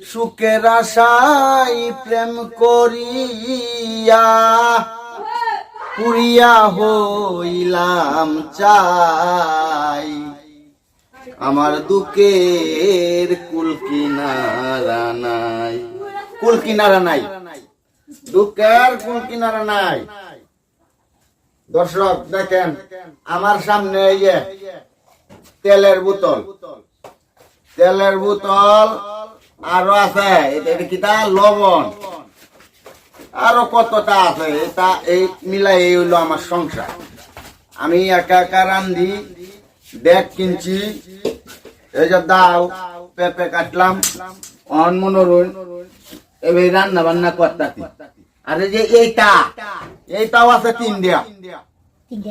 সুখের আশায় প্রেম করিয়া পুরিয়া হইলাম চাই আমার দুঃখের কুল কিনারা নাই কুল কিনারা নাই দুঃখের কুল কিনারা নাই। দর্শক দেখেন আমার সামনে এই যে তেলের বোতল আরো আছে এটা কিটা লবণ আরো কতটা আছে এটা এই মিলাই এই হইলো আমার সংসার। আমি একা একা রান্ধি দেখ কিনছি এই যে দাও পেঁপে কাটলাম অন মনোরণ এবার রান্না বান্না করতাছি। আর এই যে এইটাও আছে 3 দিয়া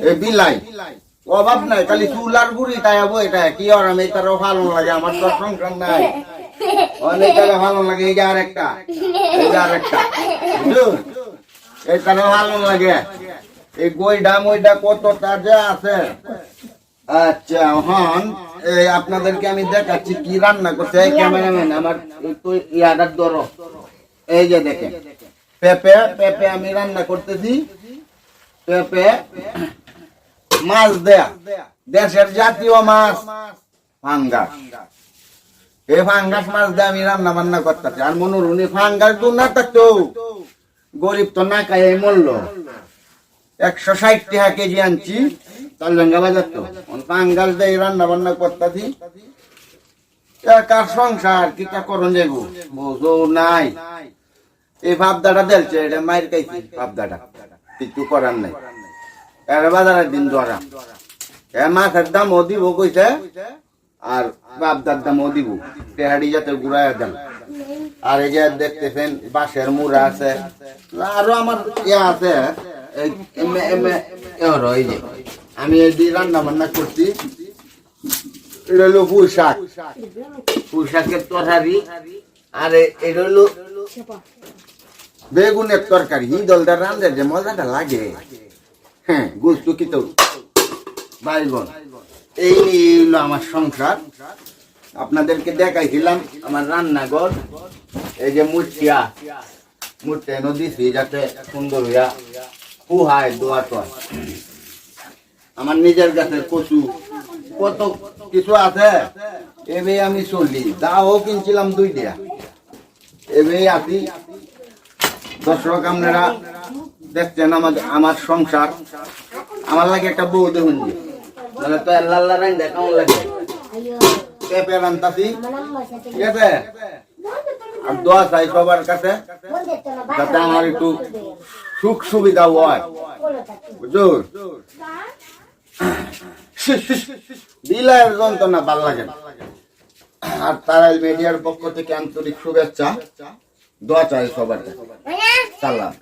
এই বিলাই অভাব নাই খালি চুলার গুড়ি তাই হবো এটা কি আর আমি এটারও ভালো লাগে আমার তো সংসার নাই অনেকটা ভালো লাগে এই যে আরেকটা এইটারও ভালো লাগে এই গইডা মইডা কতটা যে আছে। আচ্ছা হন এই আপনাদেরকে আমি দেখাচ্ছি কি রান্না করছে এই ক্যামেরাম্যান আমার একটু ইয়াদার ধরো এই যে দেখেন পেঁপে আমি রান্না করতেছি পেঁপে মাছ দেয়া দেশের জাতীয় মাছ ফাঙ্গাস এই ফাঙ্গাস মাছ দিয়ে আমি রান্না বান্না করতেছি। আর মনোরণী ফাঙ্গাস দু না থাকতো গরিব তো না খাই মরল 160 টাকা কেজি আনছি তালডাঙ্গা বাজার তো ফাঙ্গাস দিয়ে রান্না বান্না করতেছি। একার সংসার কিটা করন যাবো বুঝো নাই এই ভাবদাটা দেখছে এটা মায়ের খাইছি ভাবদাটা কিছু করার নাই এর বাজারের দিন ধরা এ মাছের দামও দিব কইছে আর ভাবদার দামও দিব তেহাড়ি যাতে ঘুরাইয়া দেন। আর এই যে দেখতেছেন বাঁশের মুড়া আছে আরো আমার আছে এই যে আমি এই দিয়ে রান্না বান্না করছি। এটা হলো পুঁই শাকের তরকারি আর এটা হলো বেগুনের তরকারি দলদার রান্ধে যে মজাটা লাগে হ্যাঁ গোস্ত কি তো বাইগন এই নিয়ে হলো আমার সংসার। আপনাদেরকে দেখাইছিলাম আমার রান্নাঘর এই যে মুঠিয়া নদীছি যাতে সুন্দর হইয়া ফুহায় দোয়া তো আমার নিজের গাছের কচু কত কিছু আছে এবে আমি চলি দাও কিনছিলাম 2 টাকা এবে আছি। দর্শক আপনারা দেখছেন আমার সংসার আমার লাগে একটা বউ দেখুন মানে তো আল্লাহ রান কেমন লাগে পেঁপে রান্তাছি ঠিক আছে। আর দোয়া চাই সবার কাছে যাতে আমার একটু সুখ সুবিধা হয় বুঝছো বিলায়ের যন্ত্রণা ভাল লাগে। আর তারাই মিডিয়ার পক্ষ থেকে আন্তরিক শুভেচ্ছা দোয়া চাই সবার কাছে। সালাম।